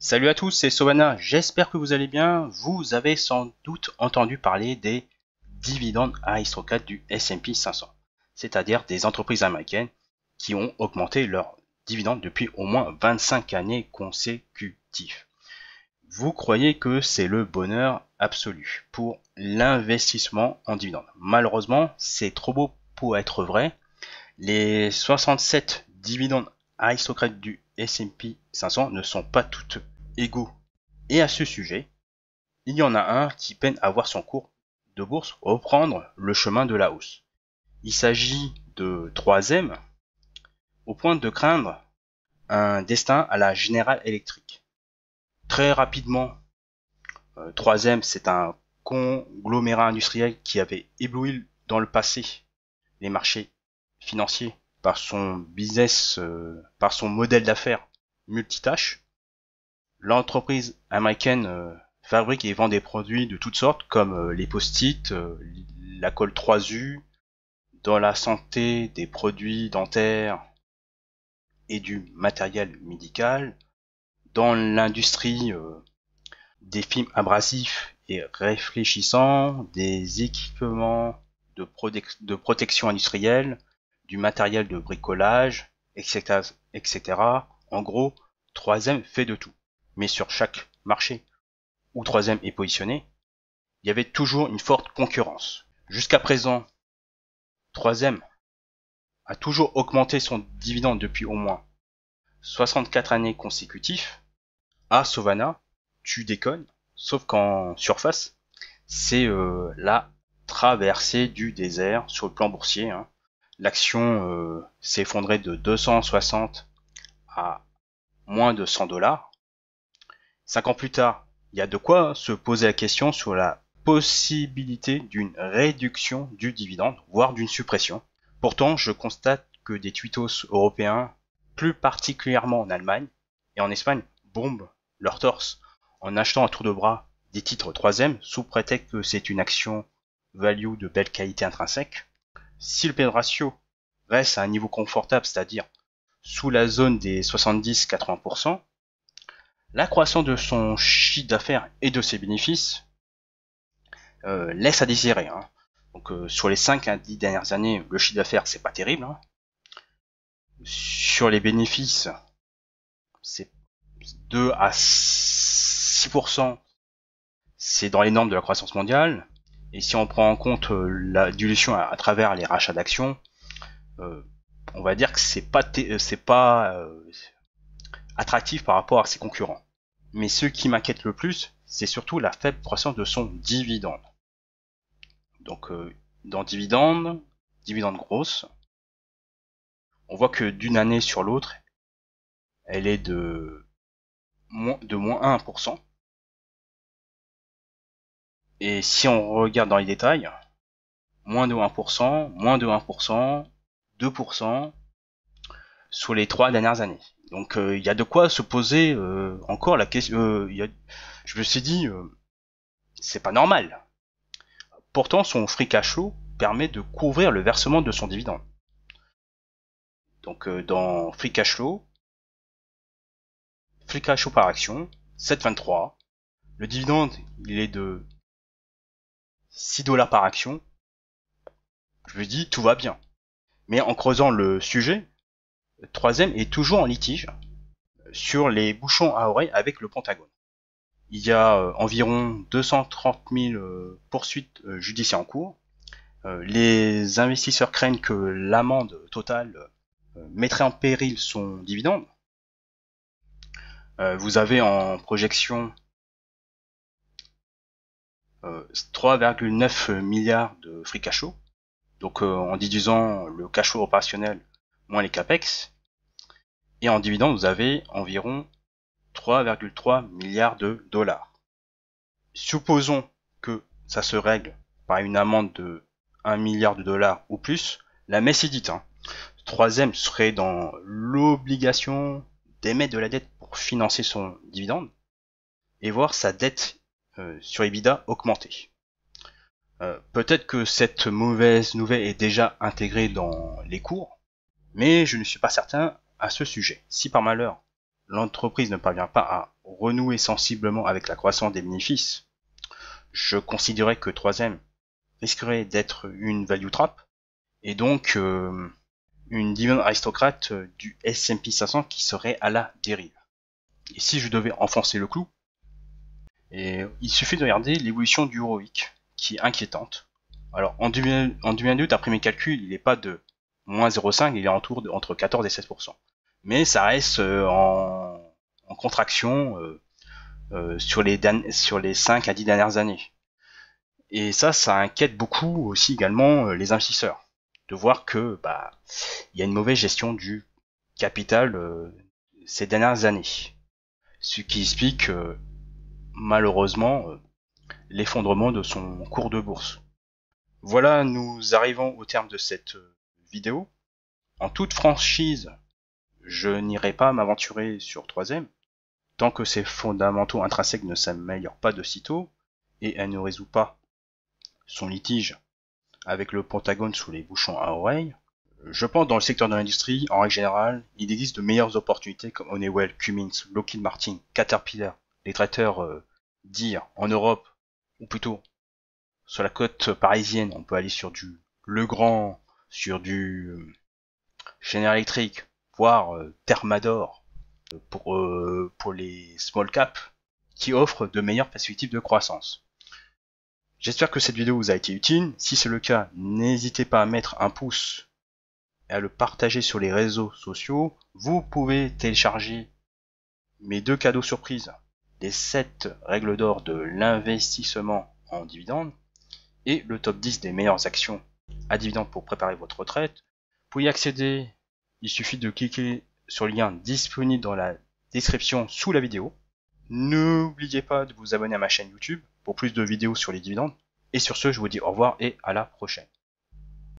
Salut à tous, c'est Sovana, j'espère que vous allez bien. Vous avez sans doute entendu parler des dividendes aristocrates du S&P 500, c'est-à-dire des entreprises américaines qui ont augmenté leurs dividendes depuis au moins 25 années consécutives. Vous croyez que c'est le bonheur absolu pour l'investissement en dividendes. Malheureusement, c'est trop beau pour être vrai. Les 67 dividendes aristocrates du S&P 500 ne sont pas toutes égaux. Et à ce sujet, il y en a un qui peine à voir son cours de bourse reprendre le chemin de la hausse. Il s'agit de 3M, au point de craindre un destin à la General Electric. Très rapidement, 3M c'est un conglomérat industriel qui avait ébloui dans le passé les marchés financiers par son business, par son modèle d'affaires multitâche. L'entreprise américaine fabrique et vend des produits de toutes sortes comme les post-it, la colle 3U, dans la santé des produits dentaires et du matériel médical, dans l'industrie des films abrasifs et réfléchissants, des équipements de protection industrielle, du matériel de bricolage, etc., etc. En gros, 3M fait de tout. Mais sur chaque marché où 3M est positionné, il y avait toujours une forte concurrence. Jusqu'à présent, 3M a toujours augmenté son dividende depuis au moins 64 années consécutives. Ah, Sovana, tu déconnes, sauf qu'en surface, c'est la traversée du désert sur le plan boursier. L'action s'est effondrée de 260 à moins de 100 dollars. 5 ans plus tard, il y a de quoi se poser la question sur la possibilité d'une réduction du dividende, voire d'une suppression. Pourtant, je constate que des twittos européens, plus particulièrement en Allemagne et en Espagne, bombent leur torse en achetant à tour de bras des titres 3M sous prétexte que c'est une action value de belle qualité intrinsèque. Si le P/E ratio reste à un niveau confortable, c'est-à-dire sous la zone des 70-80%, la croissance de son chiffre d'affaires et de ses bénéfices laisse à désirer. Donc sur les 5 à 10 dernières années, le chiffre d'affaires c'est pas terrible. Sur les bénéfices, c'est 2 à 6%, c'est dans les normes de la croissance mondiale. Et si on prend en compte la dilution à travers les rachats d'actions, on va dire que c'est pas attractif par rapport à ses concurrents. Mais ce qui m'inquiète le plus, c'est surtout la faible croissance de son dividende. Donc dans dividende grosse, on voit que d'une année sur l'autre, elle est de moins 1%. Et si on regarde dans les détails, moins de 1%, moins de 1%, 2% sur les 3 dernières années. Donc il y a de quoi se poser encore la question. Je me suis dit, c'est pas normal. Pourtant, son free cash flow permet de couvrir le versement de son dividende. Donc dans free cash flow par action, 7,23. Le dividende, il est de 6 dollars par action. Je me dis, tout va bien. Mais en creusant le sujet, 3M est toujours en litige sur les bouchons à oreille avec le Pentagone. Il y a environ 230 000 poursuites judiciaires en cours. Les investisseurs craignent que l'amende totale mettrait en péril son dividende. Vous avez en projection 3,9 milliards de free cash flow. Donc en divisant le cash flow opérationnel moins les capex. Et en dividende, vous avez environ 3,3 milliards de dollars. Supposons que ça se règle par une amende de 1 milliard de dollars ou plus, la messe est dite. 3M serait dans l'obligation d'émettre de la dette pour financer son dividende et voir sa dette sur EBITDA augmenter. Peut-être que cette mauvaise nouvelle est déjà intégrée dans les cours, mais je ne suis pas certain à ce sujet. Si par malheur l'entreprise ne parvient pas à renouer sensiblement avec la croissance des bénéfices, je considérais que troisième risquerait d'être une value trap, et donc une dividende aristocrate du S&P 500 qui serait à la dérive. Et si je devais enfoncer le clou, il suffit de regarder l'évolution du ROIC, qui est inquiétante. Alors en 2022, d'après mes calculs, il n'est pas de moins 0,5, il est entre 14 et 16%. Mais ça reste en contraction sur les 5 à 10 dernières années. Et ça inquiète beaucoup aussi également les investisseurs, de voir que il y a une mauvaise gestion du capital ces dernières années. Ce qui explique malheureusement l'effondrement de son cours de bourse. Voilà, nous arrivons au terme de cette vidéo. En toute franchise, je n'irai pas m'aventurer sur 3M, tant que ses fondamentaux intrinsèques ne s'améliorent pas de sitôt, et elle ne résout pas son litige avec le Pentagone sous les bouchons à oreilles. Je pense dans le secteur de l'industrie, en règle générale, il existe de meilleures opportunités comme Honeywell, Cummins, Lockheed Martin, Caterpillar, les traiteurs Deere en Europe, ou plutôt sur la côte parisienne, on peut aller sur du Legrand, sur du General Electric, voire Thermador pour les small caps qui offrent de meilleures perspectives de croissance. J'espère que cette vidéo vous a été utile. Si c'est le cas, n'hésitez pas à mettre un pouce et à le partager sur les réseaux sociaux. Vous pouvez télécharger mes 2 cadeaux surprises, les 7 règles d'or de l'investissement en dividendes et le top 10 des meilleures actions à dividendes pour préparer votre retraite. Pour y accéder, il suffit de cliquer sur le lien disponible dans la description sous la vidéo. N'oubliez pas de vous abonner à ma chaîne YouTube pour plus de vidéos sur les dividendes. Et sur ce, je vous dis au revoir et à la prochaine.